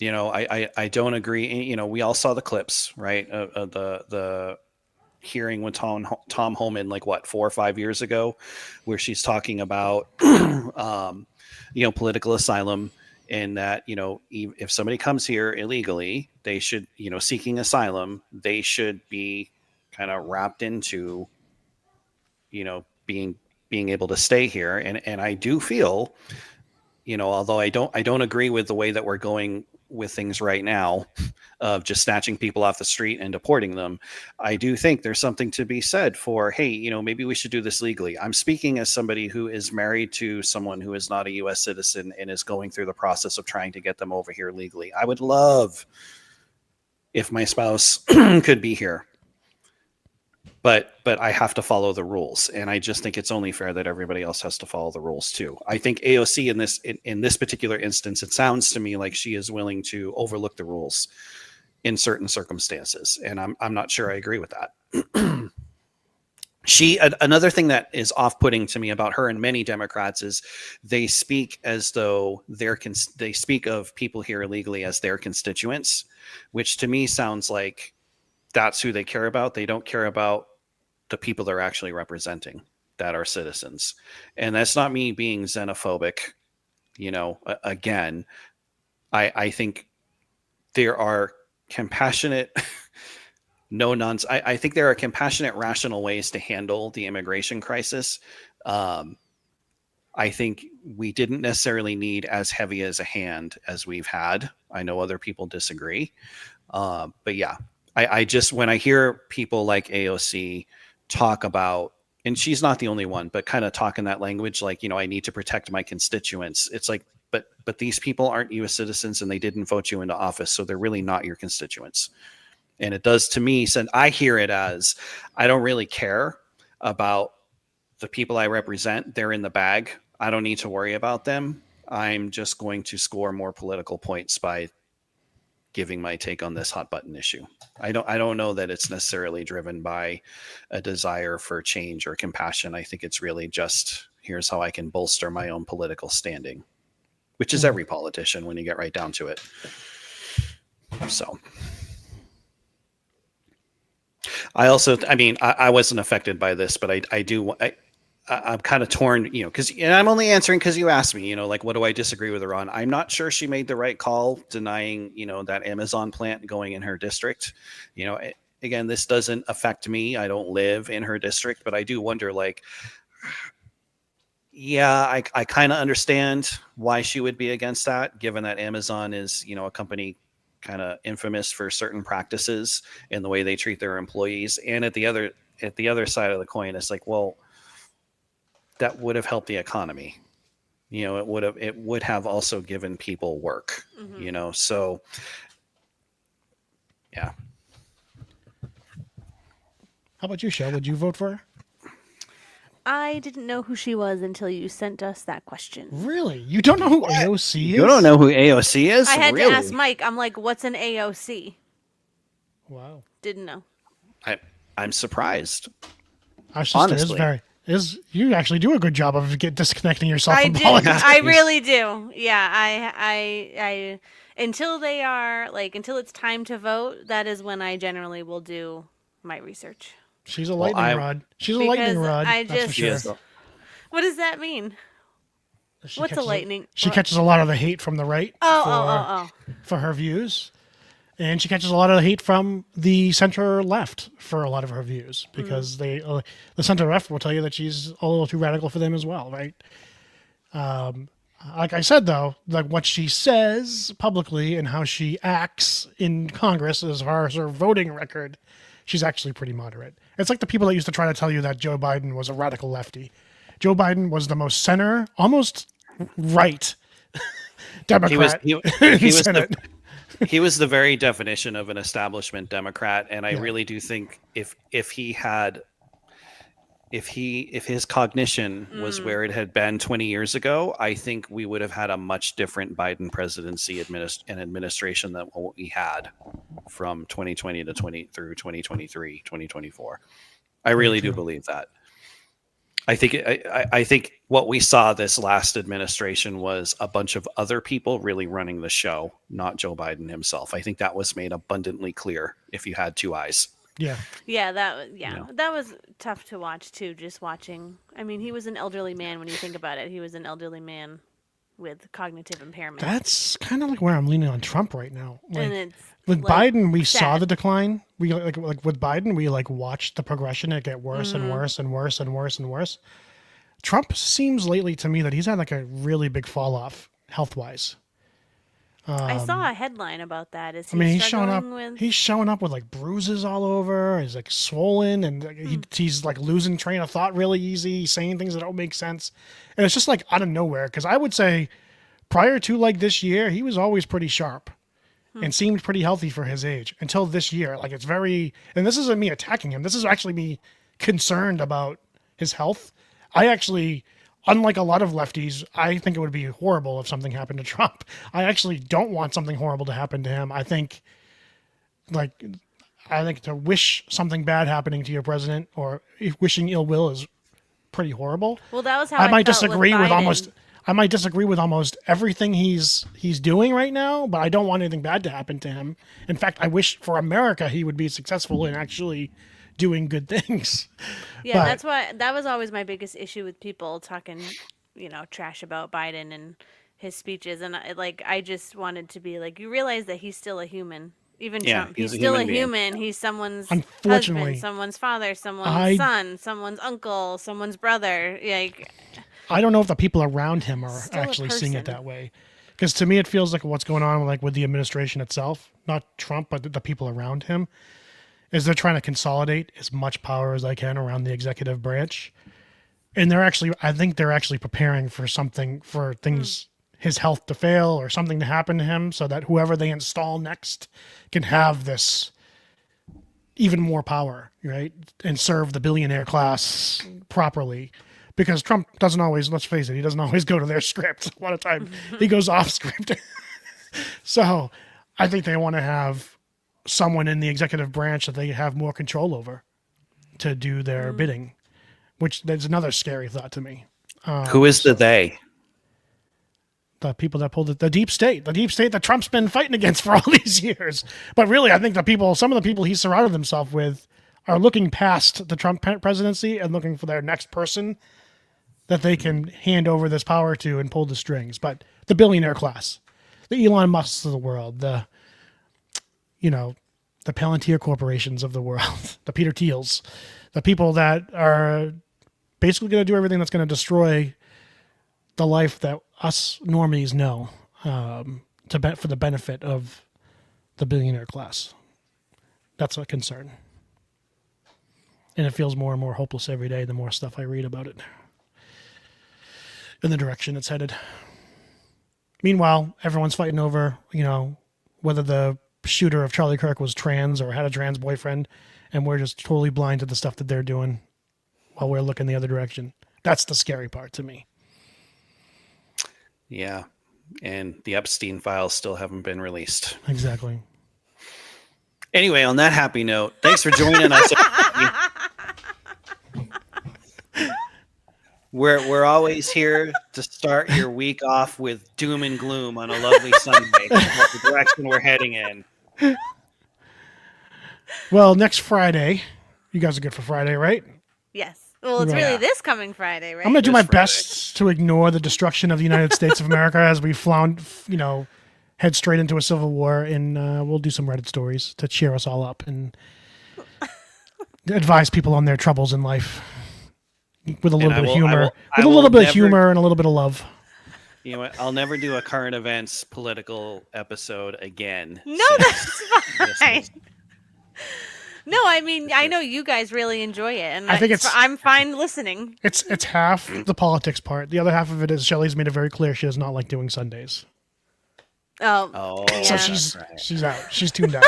I don't agree. We all saw the clips, right? Of the hearing with Tom Homan, like 4 or 5 years ago, where she's talking about, political asylum, and that, if somebody comes here illegally, they should, seeking asylum, they should be kind of wrapped into, being able to stay here. And I do feel, although I don't agree with the way that we're going with things right now, of just snatching people off the street and deporting them, I do think there's something to be said for, hey, maybe we should do this legally. I'm speaking as somebody who is married to someone who is not a U.S. citizen and is going through the process of trying to get them over here legally. I would love if my spouse could be here, but I have to follow the rules, and I just think it's only fair that everybody else has to follow the rules too. I think AOC in this particular instance, it sounds to me like she is willing to overlook the rules in certain circumstances, and I'm not sure I agree with that. Another thing that is off-putting to me about her and many Democrats is they speak as though they speak of people here illegally as their constituents, which to me sounds like that's who they care about. They don't care about the people they're actually representing, that are citizens. And that's not me being xenophobic. Again, I think there are compassionate, I think there are compassionate, rational ways to handle the immigration crisis. I think we didn't necessarily need as heavy as a hand as we've had. I know other people disagree. But yeah, I just, when I hear people like AOC talk about, and she's not the only one, but kind of talk in that language, like, I need to protect my constituents. It's like, but these people aren't U.S. citizens and they didn't vote you into office. So they're really not your constituents. And it does to me, since I hear it as, I don't really care about the people I represent. They're in the bag. I don't need to worry about them. I'm just going to score more political points by giving my take on this hot button issue. I don't know that it's necessarily driven by a desire for change or compassion. I think it's really just, here's how I can bolster my own political standing, which is every politician when you get right down to it. So I also, I wasn't affected by this, but I'm kind of torn, and I'm only answering because you asked me, what do I disagree with her on? I'm not sure she made the right call denying, that Amazon plant going in her district. Again, this doesn't affect me. I don't live in her district, but I do wonder, I kind of understand why she would be against that, given that Amazon is, a company kind of infamous for certain practices in the way they treat their employees. And at the other side of the coin, it's like, well, that would have helped the economy. It would have also given people work, so yeah. How about you, Shell? Would you vote for her? I didn't know who she was until you sent us that question. Really? You don't know who AOC is? You don't know who AOC is? I had Really? to ask Mike. I'm like, what's an AOC? Wow. Didn't know. I'm surprised. Our sister Honestly. you actually do a good job of disconnecting yourself I from do. politics. I really do. Yeah. I until they are until it's time to vote, that is when I generally will do my research. She's a lightning rod. She's a lightning Because rod. I that's for just- sure. Yes. What does that mean? She What's a catches lightning? She what? catches a lot of the hate from the right Oh. for her views. And she catches a lot of the hate from the center left for a lot of her views because the center left will tell you that she's a little too radical for them as well, right? Like I said, though, like what she says publicly and how she acts in Congress as far as her voting record, she's actually pretty moderate. It's like the people that used to try to tell you that Joe Biden was a radical lefty. Joe Biden was the most center, almost right Democrat he in he was Senate. he was the very definition of an establishment Democrat, and I Yeah. really do think if his cognition was where it had been 20 years ago, I think we would have had a much different Biden presidency and administration than what we had from 2020 to 2023, 2024. I really do believe that. I think what we saw this last administration was a bunch of other people really running the show, not Joe Biden himself. I think that was made abundantly clear if you had two eyes. Yeah. Yeah, Yeah. that was tough to watch too. Just watching. I mean, he was an elderly man. When you think about it, he was an elderly man with cognitive impairment. That's kind of like where I'm leaning on Trump right now. Like, and it's with like, Biden, we saw sad. the decline. We like with Biden, we like watched the progression. It get worse and worse and worse and worse and worse. Trump seems lately to me that he's had like a really big fall off health wise. I saw a headline about that. Is he I mean, he's showing struggling up. with? He's showing up with like bruises all over. He's like swollen, and he's like losing train of thought really easy. He's saying things that don't make sense, and it's just like out of nowhere. Because I would say, prior to like this year, he was always pretty sharp, and seemed pretty healthy for his age until this year. Like it's very, and this isn't me attacking him. This is actually me concerned about his health. I actually, unlike a lot of lefties, I think it would be horrible if something happened to Trump. I actually don't want something horrible to happen to him. I think to wish something bad happening to your president or wishing ill will is pretty horrible. Well, that was how I I might felt disagree with Biden. almost everything he's doing right now, but I don't want anything bad to happen to him. In fact, I wish for America he would be successful in actually doing good things. Yeah, But- that's why that was always my biggest issue with people talking, trash about Biden and his speeches, and I just wanted to be like, you realize that he's still a human. Even Yeah, Trump, he's he's a still a human being. human. He's someone's Unfortunately, husband, someone's father, someone's I- son, someone's uncle, someone's brother. Like, I don't know if the people around him are Still a actually seeing it person. that way. Because to me, it feels like what's going on with the administration itself, not Trump, but the people around him, is they're trying to consolidate as much power as they can around the executive branch. And I think they're actually preparing for things, his health to fail or something to happen to him so that whoever they install next can have this even more power, right? And serve the billionaire class properly. Because Trump doesn't always, let's face it, he doesn't always go to their script. A lot of time he goes off script. So I think they want to have someone in the executive branch that they have more control over to do their bidding, which there's another scary thought to me. Who is the they? The people that pulled the deep state that Trump's been fighting against for all these years. But really, I think some of the people he surrounded himself with are looking past the Trump presidency and looking for their next person that they can hand over this power to and pull the strings. But the billionaire class, the Elon Musks of the world, the Palantir corporations of the world, the Peter Thiels, the people that are basically going to do everything that's going to destroy the life that us normies know for the benefit of the billionaire class. That's a concern. And it feels more and more hopeless every day the more stuff I read about it in the direction it's headed. Meanwhile, everyone's fighting over, whether the shooter of Charlie Kirk was trans or had a trans boyfriend, and we're just totally blind to the stuff that they're doing while we're looking the other direction. That's the scary part to me. Yeah. And the Epstein files still haven't been released. Exactly. Anyway, on that happy note, thanks for joining us. We're always here to start your week off with doom and gloom on a lovely Sunday. That's the direction we're heading in. Well, next Friday, you guys are good for Friday, right? yes. Well, it's Yeah. really this coming Friday, right? I'm going to do my This Friday. best to ignore the destruction of the United States of America as we head straight into a civil war, and we'll do some Reddit stories to cheer us all up and advise people on their troubles in life with a little And I bit of will- I humor, will- I with a will little bit of never- humor and a little bit of love. You know what? I'll never do a current events political episode again. No, since that's this fine. was- No, I mean, I know you guys really enjoy it, and I think I'm fine listening. It's half the politics part. The other half of it is Shelley's made it very clear she does not like doing Sundays. Oh, Oh, So Yeah. she's that's right. she's out. She's tuned out.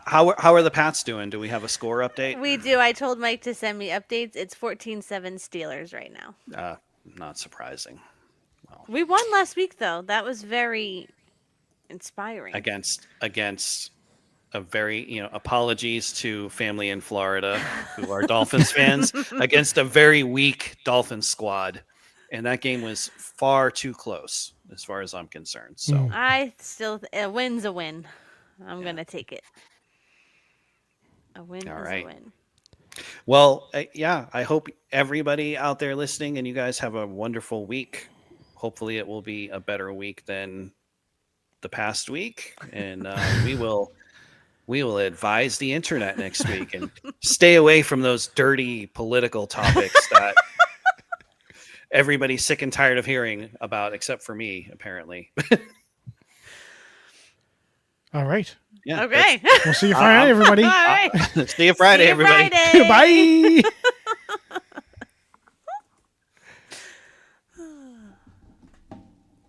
How are the Pats doing? Do we have a score update? we do. I told Mike to send me updates. It's 14-7 Steelers right now. Not surprising. We won last week, though. That was very inspiring. Against a very, apologies to family in Florida who are Dolphins fans, against a very weak Dolphins squad. And that game was far too close as far as I'm concerned. So I still a win's a win. I'm gonna take it. A win All is right. a win. Well, I hope everybody out there listening and you guys have a wonderful week. Hopefully it will be a better week than the past week. And we will advise the internet next week and stay away from those dirty political topics that everybody's sick and tired of hearing about, except for me, apparently. All right. Yeah. Okay. We'll see you Friday, everybody. All right. See you Friday, See you everybody. Friday. Bye.